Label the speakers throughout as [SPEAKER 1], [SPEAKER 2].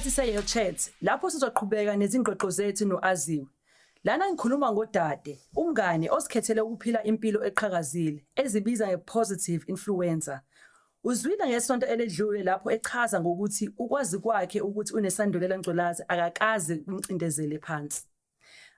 [SPEAKER 1] Isikhathi se-Chat lapho sizoqhubeka nezingxoxo zethu noAziwe. Lana ngikhuluma ngodade, umngane osikhethele ukuphila impilo eqhakazile ezibiza nge-positive influencer. Uzwile ngesonto eledlule lapho echaza ngokuthi ukwazi kwakhe ukuthi unesandulela ngculazi akakaze umcindezele phansi.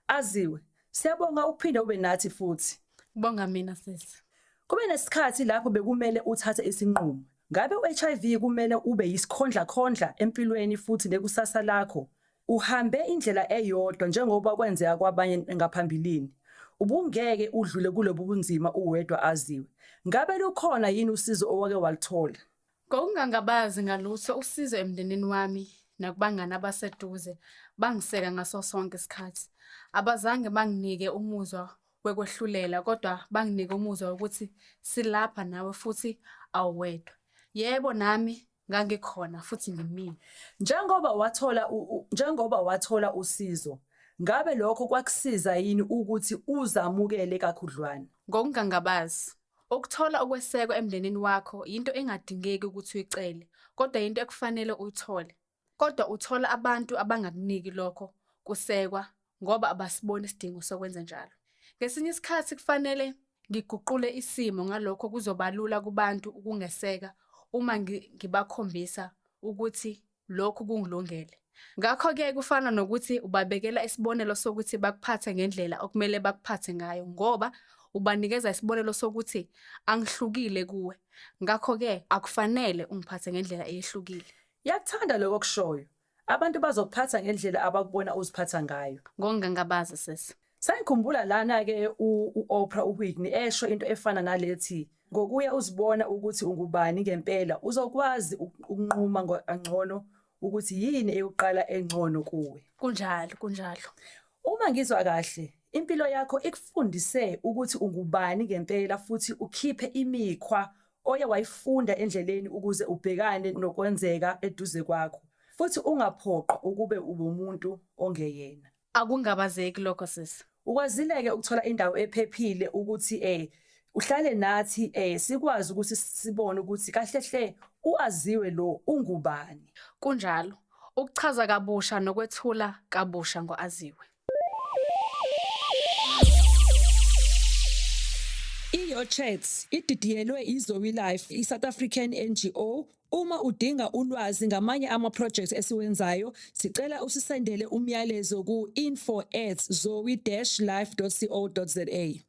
[SPEAKER 1] Aziwe, siyabonga ukuphinda ube nathi futhi.
[SPEAKER 2] Bonga mina sisi.
[SPEAKER 1] Kube nesikhathi lapho bekumele uthathe isinqumo. Ngabe u-HIV kumele ube yisikhondla empilweni futhi nekusasa lakho? Uhambe indlela eyodwa njengoba kwenzeka kwabanye ngaphambilini. Ubungeke udlule kulobu bunzima uwedwa Aziwe. Ngabe lukhona yini usizo owake walithola?
[SPEAKER 2] Ngokungangabazi ngalutho usizo emndenini wami nakubangani abaseduze bangiseka ngaso sonke isikhathi. Abazange banginike umuzwa wekwehlulela kodwa banginike umuzwa ukuthi silapha nawe futhi awedwa. Yebo nami ngangikhona futhi ngimini.
[SPEAKER 1] Njengoba wathola usizo, ngabe lokho kwakusiza yini ukuthi uzamukele kakhudlwana?
[SPEAKER 2] Ngokungangabazi ukuthola ukwesekwa emndenini wakho into engadingeki ukuthi uyicele, kodwa into ekufanele uyithole. Kodwa uthola abantu abangakuniki lokho kusekwa ngoba abasiboni isidingo sokwenza njalo. Ngesinye isikhathi kufanele ngiguqule isimo ngalokho kuzobalula kubantu ukungeseka uma ngibakhombisa ukuthi lokhu kungilungele. Ngakho-ke kufana nokuthi ubabekela isibonelo sokuthi bakuphathe ngendlela okumele bakuphathe ngayo ngoba ubanikeza isibonelo sokuthi angihlukile kuwe. Ngakho-ke akufanele ungiphathe ngendlela eyehlukile.
[SPEAKER 1] Yakuthanda lokho okushoyo. Abantu bazokuphatha ngendlela abakubona uziphatha ngayo.
[SPEAKER 2] Ngokungangabazi sisi.
[SPEAKER 1] Sayikhumbula lana-ke u-Oprah Whitney esho into efana nalethi. Ngokuya uzibona ukuthi ungubani ngempela uzokwazi ukunquma ngcono ukuthi yini eyokuqala engcono kuwe.
[SPEAKER 2] Kunjalo.
[SPEAKER 1] Uma ngizwa kahle, impilo yakho ikufundise ukuthi ungubani ngempela futhi ukhiphe imikhwa oye wayifunda endleleni ukuze ubhekane nokwenzeka eduze kwakho. Futhi ungaphoqwa ukube ubumuntu ongeyena.
[SPEAKER 2] Akungabazeki lokho sisi.
[SPEAKER 1] Ukwazile-ke ukuthola indawo ephephile ukuthi uhlale nathi sikwazi ukuthi sibone ukuthi kahlehle uAziwe lo ungubani.
[SPEAKER 2] Kunjalo. Ukuchaza kabusha nokwethula kabusha ngoAziwe.
[SPEAKER 1] Chat ididiyelwe iZoe Life, iSouth African NGO. Uma udinga ulwazi ngamanye ama-projects esiwenzayo, sicela usisendele umyalezo ku info@zoe-life.co.za.